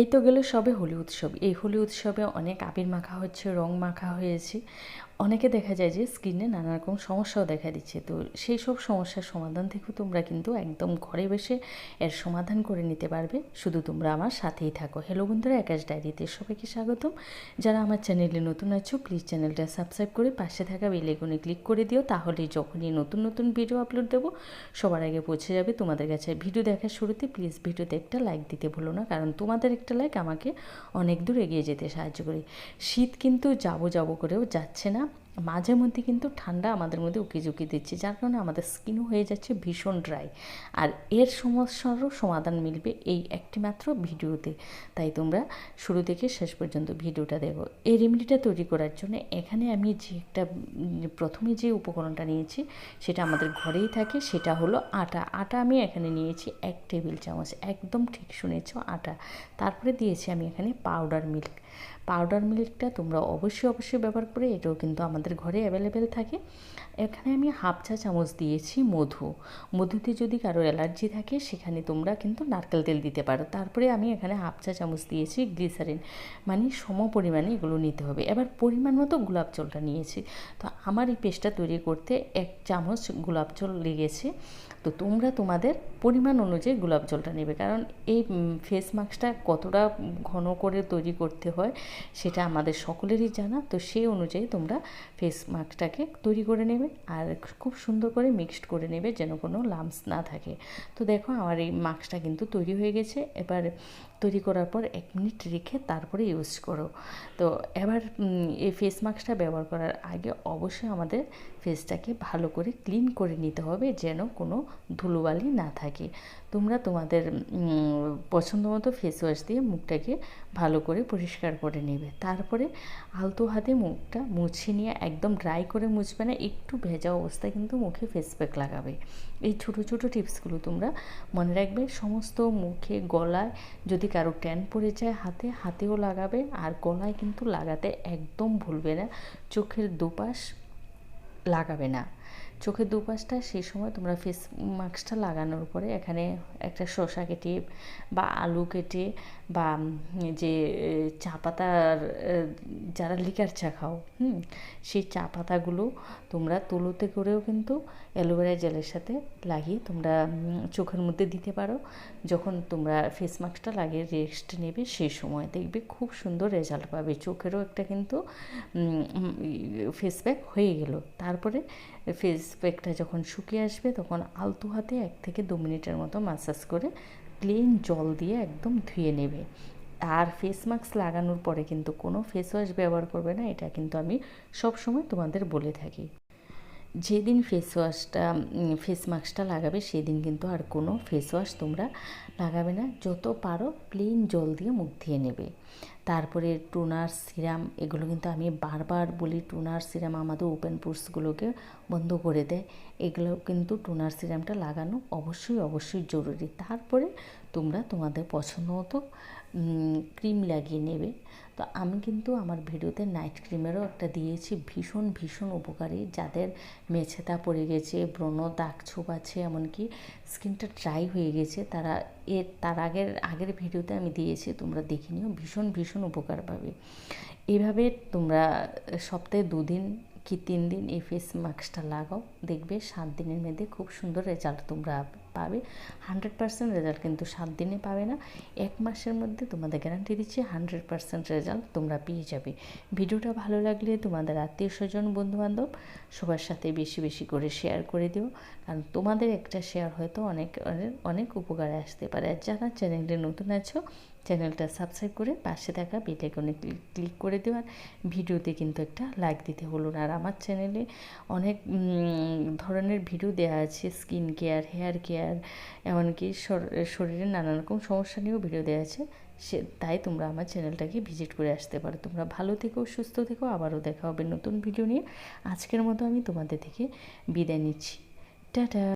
এই তো গেল সবে হোলি উৎসব। এই হোলি উৎসবে অনেক আবির মাখা হচ্ছে, রং মাখা হয়েছে। অনেকে দেখা যায় যে স্কিনে নানা রকম সমস্যাও দেখা দিচ্ছে। তো সেই সব সমস্যার সমাধান থেকেও তোমরা কিন্তু একদম ঘরে বসে এর সমাধান করে নিতে পারবে, শুধু তোমরা আমার সাথেই থাকো। হ্যালো বন্ধুরা, আকাশ ডায়েরিতে সবাইকে স্বাগতম। যারা আমার চ্যানেলে নতুন আছো প্লিজ চ্যানেলটা সাবস্ক্রাইব করে পাশে থাকা বেল আইকনে ক্লিক করে দিও, তাহলে যখনই নতুন নতুন ভিডিও আপলোড দেবো সবার আগে পৌঁছে যাবে তোমাদের কাছে। ভিডিও দেখার শুরুতে প্লিজ ভিডিওতে একটা লাইক দিতে ভুলো না, কারণ তোমাদের একটা লাইক আমাকে অনেক দূর এগিয়ে যেতে সাহায্য করে। শীত কিন্তু যাবো করেও যাচ্ছে না, মাঝে মধ্যে কিন্তু ঠান্ডা আমাদের মধ্যে উকি দিচ্ছে, যার কারণে আমাদের স্কিনও হয়ে যাচ্ছে ভীষণ ড্রাই। আর এর সমস্যারও সমাধান মিলবে এই একটি মাত্র ভিডিওতে, তাই তোমরা শুরু থেকে শেষ পর্যন্ত ভিডিওটা দেখো। এই রেমেডিটা তৈরি করার জন্য এখানে আমি প্রথমে যে উপকরণটা নিয়েছি সেটা আমাদের ঘরেই থাকে, সেটা হলো আটা আমি এখানে নিয়েছি 1 টেবিল চামচ, একদম ঠিক শুনেছ, আটা। তারপরে দিয়েছি আমি এখানে পাউডার মিল্কটা তোমরা অবশ্যই ব্যবহার করে, এটাও কিন্তু আমাদের ঘরে অ্যাভেলেবেল থাকে। এখানে আমি 1/2 চা চামচ দিয়েছি মধুতে যদি কারো অ্যালার্জি থাকে সেখানে তোমরা কিন্তু নারকেল তেল দিতে পারো। তারপরে আমি এখানে 1/2 চা চামচ দিয়েছি গ্লিসারিন, মানে সম পরিমাণে এগুলো নিতে হবে। এবার পরিমাণ মতো গোলাপ জলটা নিয়েছি। তো আমার এই পেস্টটা তৈরি করতে 1 চামচ গোলাপ জল লেগেছে। তো তোমরা তোমাদের পরিমাণ অনুযায়ী গোলাপ জলটা নেবে, কারণ এই ফেস মাস্কটা কতটা ঘন করে তৈরি করতে হয় সেটা আমাদের সকলেরই জানা। তো সেই অনুযায়ী তোমরা ফেস মাস্কটাকে তৈরি করে নেবে আর খুব সুন্দর করে মিক্সড করে নেবে, যেন কোনো লাম্পস না থাকে। তো দেখো আমার এই মাস্কটা কিন্তু তৈরি হয়ে গেছে। এবার তৈরি করার পর 1 মিনিট রেখে তারপরে ইউজ করো। তো এবার এই ফেস মাস্কটা ব্যবহার করার আগে অবশ্যই আমাদের ফেসটাকে ভালো করে ক্লিন করে নিতে হবে, যেন কোনো ধুলোবালি না থাকে। তোমরা তোমাদের পছন্দ মতো ফেস ওয়াশ দিয়ে মুখটাকে ভালো করে পরিষ্কার করে নেবে। তারপরে আলতো হাতে মুখটা মুছে নিয়ে, একদম ড্রাই করে মুছবে না, একটু ভেজা অবস্থায় কিন্তু মুখে ফেস প্যাক লাগাবে। এই ছোটো টিপসগুলো তোমরা মনে রাখবে। সমস্ত মুখে, গলায় যদি কারো ট্যান পড়ে যায় হাতেও লাগাবে, আর গলায় কিন্তু লাগাতে একদম ভুলবে না। চোখের দুপাশ লাগাবে না, চোখের দুপাশটা সেই সময় তোমরা ফেস মাস্কটা লাগানোর পরে এখানে একটা শসা কেটে বা আলু কেটে বা যে চা পাতার, যারা লিকার চা খাও সেই চা পাতাগুলো তোমরা তুলোতে করেও কিন্তু অ্যালোভেরা জেলের সাথে লাগিয়ে তোমরা চোখের মধ্যে দিতে পারো। যখন তোমরা ফেস মাস্কটা লাগিয়ে রেস্ট নেবে সেই সময় দেখবে খুব সুন্দর রেজাল্ট পাবে। চোখেরও একটা কিন্তু ফেস প্যাক হয়ে গেল। তারপরে ফেস প্যাকটা যখন শুকিয়ে আসবে তখন আলতো হাতে 1 থেকে 2 মিনিটের মতো ম্যাসাজ করে ক্লিন জল দিয়ে একদম ধুয়ে নেবে। আর ফেস মাস্ক লাগানোর পরে কিন্তু কোনো ফেস ওয়াশ ব্যবহার করবে না, এটা কিন্তু আমি সব সময় তোমাদের বলে থাকি। যেদিন ফেস মাস্কটা লাগাবে সেদিন কিন্তু আর কোনো ফেস ওয়াশ তোমরা লাগাবে না, যত পারো প্লেন জল দিয়ে মুখ ধুয়ে নেবে। তারপরে টোনার সিরাম, এগুলো কিন্তু আমি বারবার বলি, টোনার সিরাম আমাদের ওপেন পোর্সগুলোকে বন্ধ করে দেয়। এগুলো কিন্তু টোনার সিরামটা লাগানো অবশ্যই জরুরি। তারপরে তোমরা তোমাদের পছন্দ মতো ক্রিম লাগিয়ে নেবে। তো আমি কিন্তু আমার ভিডিওতে নাইট ক্রিমেরও একটা দিয়েছি, ভীষণ উপকারী। যাদের মেছেতা পড়ে গেছে, ব্রণ, দাগ ছোপ আছে, এমনকি স্কিনটা ড্রাই হয়ে গেছে, তার আগের ভিডিওতে আমি দিয়েছি, তোমরা দেখে নিও, ভীষণ উপকার পাবে। এইভাবে তোমরা সপ্তাহে 2 দিন কি 3 দিন এই ফেস মাস্কটা লাগাও, দেখবে 7 দিনের মধ্যে খুব সুন্দর রেজাল্ট তোমরা পাবে। 100% রেজাল্ট কিন্তু 7 দিনে পাবে না, 1 মাসের মধ্যে তোমাদের গ্যারান্টি দিচ্ছি 100% রেজাল্ট তোমরা পেয়ে যাবে। ভিডিওটা ভালো লাগলে তোমাদের আত্মীয় স্বজন, বন্ধুবান্ধব সবার সাথে বেশি করে শেয়ার করে দিও, কারণ তোমাদের একটা শেয়ার হয়তো অনেক উপকারে আসতে পারে। আর যারা চ্যানেলে নতুন আছো চ্যানেলটা সাবস্ক্রাইব করে পাশে থাকা বেল আইকনে ক্লিক করে দিও। আর ভিডিওতে কিন্তু একটা লাইক দিতে হলো না। আর আমার চ্যানেলে অনেক ধরনের ভিডিও দেওয়া আছে, স্কিন কেয়ার, হেয়ার কেয়ার, এমনকি শরীরের নানা রকম সমস্যা নিয়েও ভিডিও দেওয়া আছে। তাই তোমরা আমার চ্যানেলটাকে ভিজিট করে আসতে পারো। তোমরা ভালো থেকো, সুস্থ থেকো, আবারও দেখা হবে নতুন ভিডিও নিয়ে। আজকের মতো আমি তোমাদের থেকে বিদায় নিচ্ছি, টাটা।